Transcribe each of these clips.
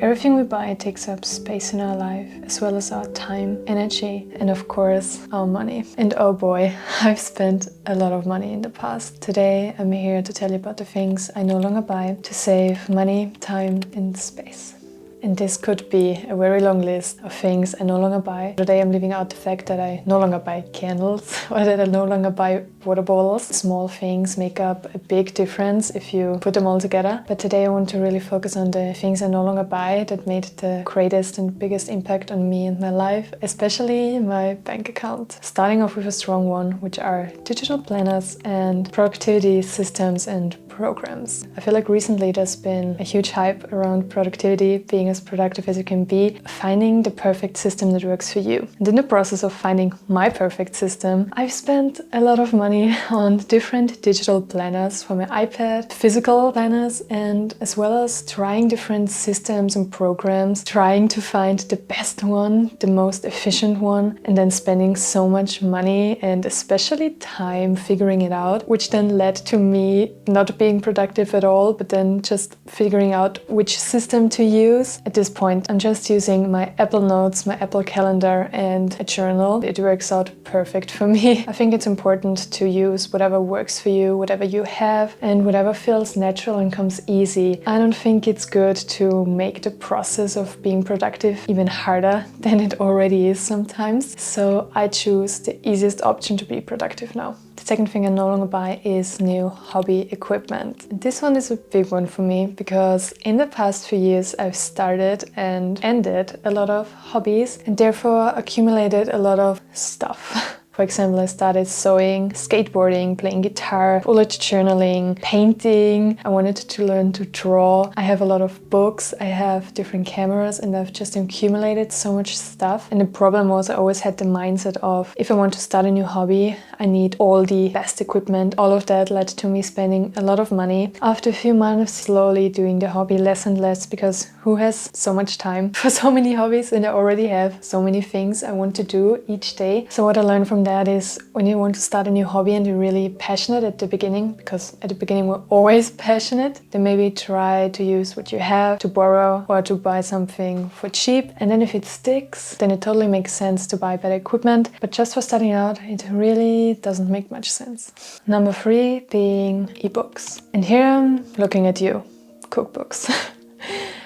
Everything we buy takes up space in our life, as well as our time, energy, and of course, our money. And oh boy, I've spent a lot of money in the past. Today, I'm here to tell you about the things I no longer buy to save money, time, and space. And this could be a very long list of things I no longer buy. Today I'm leaving out the fact that I no longer buy candles or that I no longer buy water bottles. Small things make up a big difference if you put them all together. But today I want to really focus on the things I no longer buy that made the greatest and biggest impact on me and my life, especially my bank account. Starting off with a strong one, which are digital planners and productivity systems and programs. I feel like recently there's been a huge hype around productivity, being as productive as you can be, finding the perfect system that works for you. And in the process of finding my perfect system, I've spent a lot of money on different digital planners for my iPad, physical planners, and as well as trying different systems and programs, trying to find the best one, the most efficient one, and then spending so much money and especially time figuring it out, which then led to me not being productive at all, but then just figuring out which system to use. At this point, I'm just using my Apple Notes, my Apple Calendar, and a journal. It works out perfect for me. I think it's important to use whatever works for you, whatever you have, and whatever feels natural and comes easy. I don't think it's good to make the process of being productive even harder than it already is sometimes. So I choose the easiest option to be productive now. The second thing I no longer buy is new hobby equipment. And this one is a big one for me because in the past few years I've started and ended a lot of hobbies and therefore accumulated a lot of stuff. For example, I started sewing, skateboarding, playing guitar, bullet journaling, painting. I wanted to learn to draw. I have a lot of books, I have different cameras, and I've just accumulated so much stuff. And the problem was I always had the mindset of, if I want to start a new hobby, I need all the best equipment. All of that led to me spending a lot of money. After a few months, slowly doing the hobby less and less, because who has so much time for so many hobbies? And I already have so many things I want to do each day. So what I learned from that is when you want to start a new hobby and you're really passionate at the beginning, because at the beginning we're always passionate, then maybe try to use what you have, to borrow or to buy something for cheap. And then if it sticks, then it totally makes sense to buy better equipment. But just for starting out, it really doesn't make much sense. Number 3 being ebooks. And here I'm looking at you, cookbooks.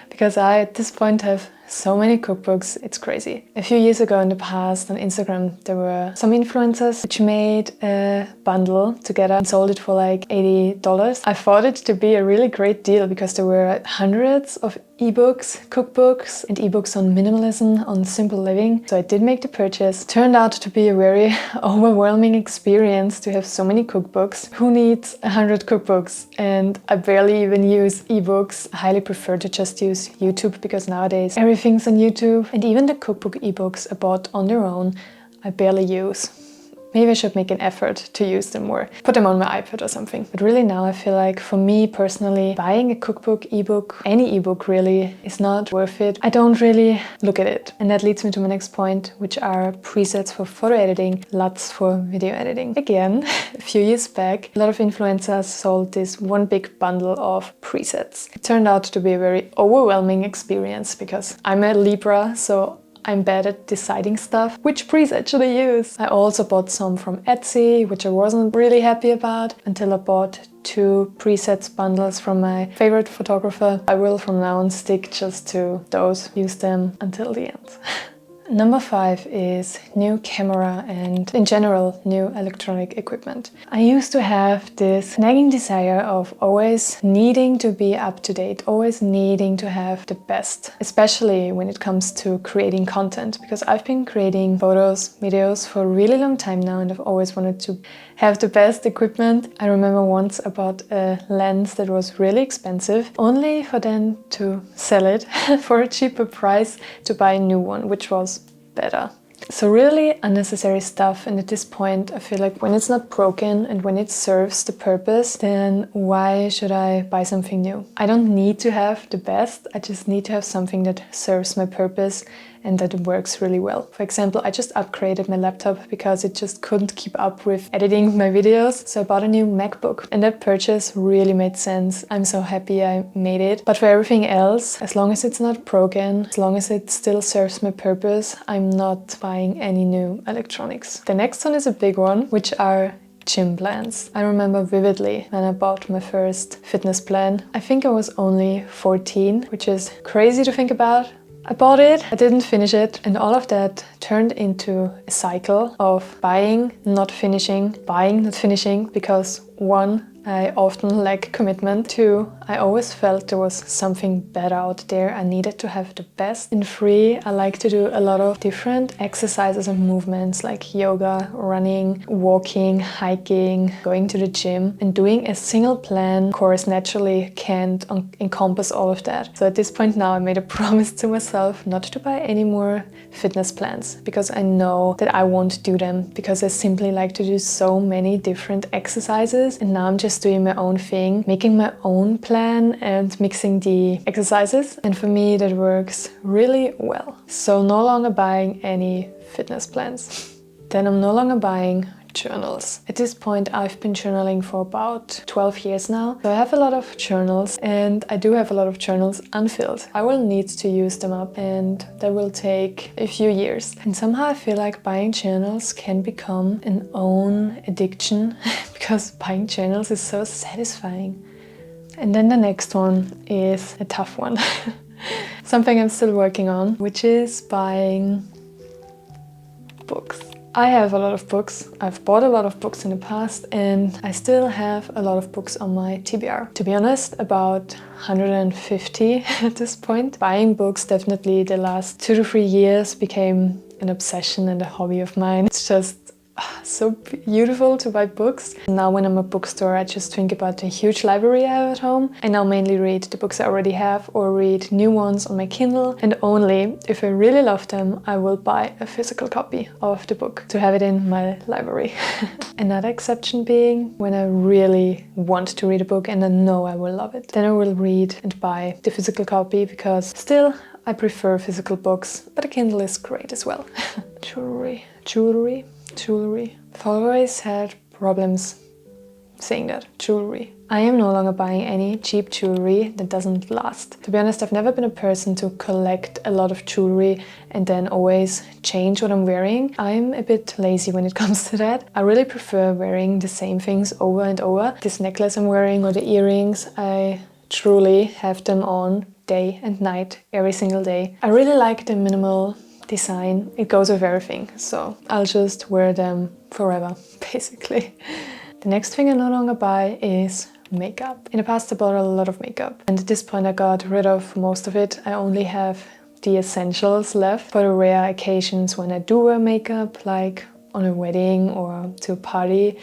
Because I, at this point, have so many cookbooks, it's crazy. A few years ago in the past on Instagram, there were some influencers which made a bundle together and sold it for like $80. I thought it to be a really great deal because there were hundreds of ebooks, cookbooks, and ebooks on minimalism, on simple living. So I did make the purchase. Turned out to be a very overwhelming experience to have so many cookbooks. Who needs 100 cookbooks? And I barely even use ebooks. I highly prefer to just use YouTube because nowadays everything's on YouTube. And even the cookbook ebooks I bought on their own, I barely use. Maybe I should make an effort to use them more. Put them on my iPad or something. But really now I feel like for me personally, buying a cookbook, ebook, any ebook really is not worth it. I don't really look at it. And that leads me to my next point, which are presets for photo editing, LUTs for video editing. Again, a few years back, a lot of influencers sold this one big bundle of presets. It turned out to be a very overwhelming experience because I'm a Libra, so I'm bad at deciding stuff. Which preset should I use? I also bought some from Etsy, which I wasn't really happy about until I bought 2 presets bundles from my favorite photographer. I will from now on stick just to those, use them until the end. Number 5 is new camera and in general new electronic equipment. I used to have this nagging desire of always needing to be up to date, always needing to have the best, especially when it comes to creating content, because I've been creating photos, videos for a really long time now and I've always wanted to have the best equipment. I remember once I bought a lens that was really expensive, only for then to sell it for a cheaper price to buy a new one, which was better. So really unnecessary stuff, and at this point I feel like when it's not broken and when it serves the purpose, then why should I buy something new? I don't need to have the best, I just need to have something that serves my purpose and that it works really well. For example, I just upgraded my laptop because it just couldn't keep up with editing my videos, so I bought a new MacBook, and that purchase really made sense. I'm so happy I made it. But for everything else, as long as it's not broken, as long as it still serves my purpose, I'm not buying any new electronics. The next one is a big one, which are gym plans. I remember vividly when I bought my first fitness plan. I think I was only 14, which is crazy to think about. I bought it, I didn't finish it, and all of that turned into a cycle of buying, not finishing, buying, not finishing, because 1, I often lack commitment. 2, I always felt there was something better out there. I needed to have the best. And 3, I like to do a lot of different exercises and movements like yoga, running, walking, hiking, going to the gym. And doing a single plan, of course, naturally can't encompass all of that. So at this point now, I made a promise to myself not to buy any more fitness plans, because I know that I won't do them, because I simply like to do so many different exercises. And now I'm just doing my own thing, making my own plan and mixing the exercises. And for me, that works really well. So no longer buying any fitness plans. Then I'm no longer buying journals. At this point, I've been journaling for about 12 years now. So I have a lot of journals, and I do have a lot of journals unfilled. I will need to use them up, and that will take a few years. And somehow I feel like buying journals can become an own addiction because buying journals is so satisfying. And then the next one is a tough one. Something I'm still working on, which is buying books. I have a lot of books. I've bought a lot of books in the past, and I still have a lot of books on my TBR. To be honest, about 150 at this point. Buying books definitely the last 2 to 3 years became an obsession and a hobby of mine. It's just so beautiful to buy books. Now when I'm at a bookstore, I just think about the huge library I have at home. I now mainly read the books I already have or read new ones on my Kindle, and only if I really love them, I will buy a physical copy of the book to have it in my library. Another exception being when I really want to read a book and I know I will love it. Then I will read and buy the physical copy, because still I prefer physical books, but a Kindle is great as well. Jewelry. I've always had problems saying that. Jewelry. I am no longer buying any cheap jewelry that doesn't last. To be honest, I've never been a person to collect a lot of jewelry and then always change what I'm wearing. I'm a bit lazy when it comes to that. I really prefer wearing the same things over and over. This necklace I'm wearing or the earrings, I truly have them on day and night, every single day. I really like the minimal design. It goes with everything, so I'll just wear them forever, basically. The next thing I no longer buy is makeup. In the past I bought a lot of makeup, and at this point I got rid of most of it. I only have the essentials left for the rare occasions when I do wear makeup, like on a wedding or to a party.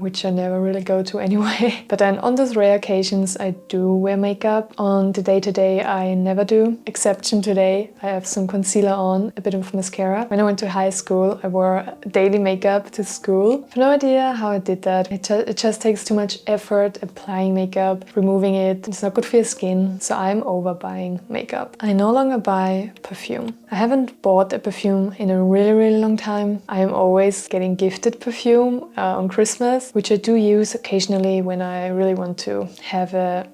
Which I never really go to anyway. But then on those rare occasions I do wear makeup. On the day-to-day I never do. Exception today, I have some concealer on, a bit of mascara. When I went to high school I wore daily makeup to school. I have no idea how I did that. It just takes too much effort applying makeup, removing it. It's not good for your skin, so I'm over buying makeup. I no longer buy perfume. I haven't bought a perfume in a really long time. I am always getting gifted perfume on Christmas, which I do use occasionally when I really want to have a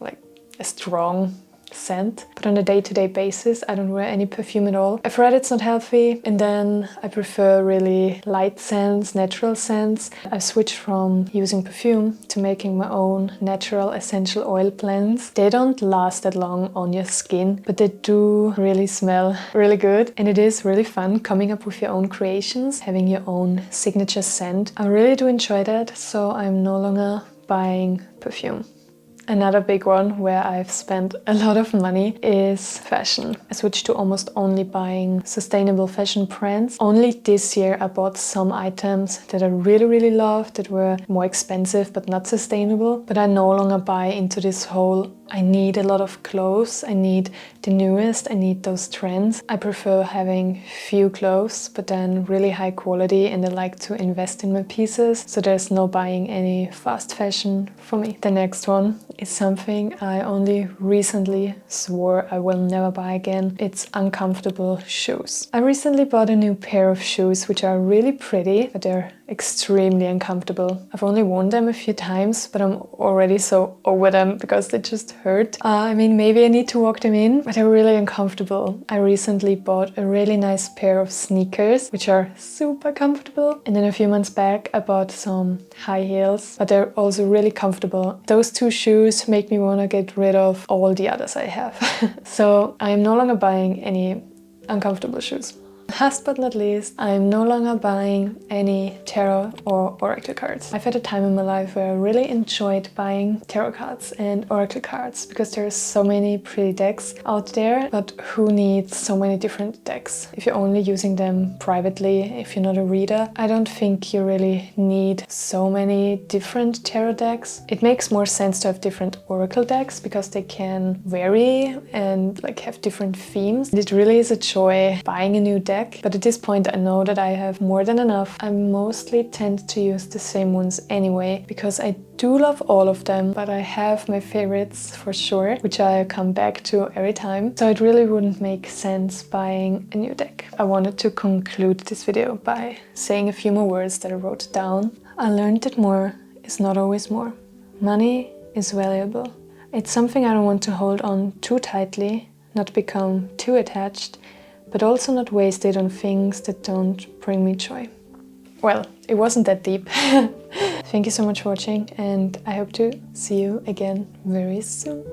strong scent. But on a day-to-day basis, I don't wear any perfume at all. I've read it's not healthy, and then I prefer really light scents, natural scents. I've switched from using perfume to making my own natural essential oil blends. They don't last that long on your skin, but they do really smell really good. And it is really fun coming up with your own creations, having your own signature scent. I really do enjoy that, so I'm no longer buying perfume. Another big one where I've spent a lot of money is fashion. I switched to almost only buying sustainable fashion brands. Only this year I bought some items that I really loved that were more expensive but not sustainable. But I no longer buy into this whole I need a lot of clothes, I need the newest, I need those trends. I prefer having few clothes but then really high quality, and I like to invest in my pieces, so there's no buying any fast fashion for me. The next one is something I only recently swore I will never buy again. It's uncomfortable shoes. I recently bought a new pair of shoes which are really pretty, but they're extremely uncomfortable. I've only worn them a few times, but I'm already so over them because they just hurt. I mean, maybe I need to walk them in, but they're really uncomfortable. I recently bought a really nice pair of sneakers, which are super comfortable. And then a few months back, I bought some high heels, but they're also really comfortable. Those two shoes make me want to get rid of all the others I have. So I'm no longer buying any uncomfortable shoes. Last but not least, I'm no longer buying any tarot or oracle cards. I've had a time in my life where I really enjoyed buying tarot cards and oracle cards because there's so many pretty decks out there, but who needs so many different decks? If you're only using them privately, if you're not a reader, I don't think you really need so many different tarot decks. It makes more sense to have different oracle decks because they can vary and like have different themes. It really is a joy buying a new deck. But at this point I know that I have more than enough. I mostly tend to use the same ones anyway because I do love all of them, but I have my favorites for sure, which I come back to every time. So it really wouldn't make sense buying a new deck. I wanted to conclude this video by saying a few more words that I wrote down. I learned that more is not always more. Money is valuable. It's something I don't want to hold on too tightly, not become too attached, but also not waste it on things that don't bring me joy. Well, it wasn't that deep. Thank you so much for watching, and I hope to see you again very soon.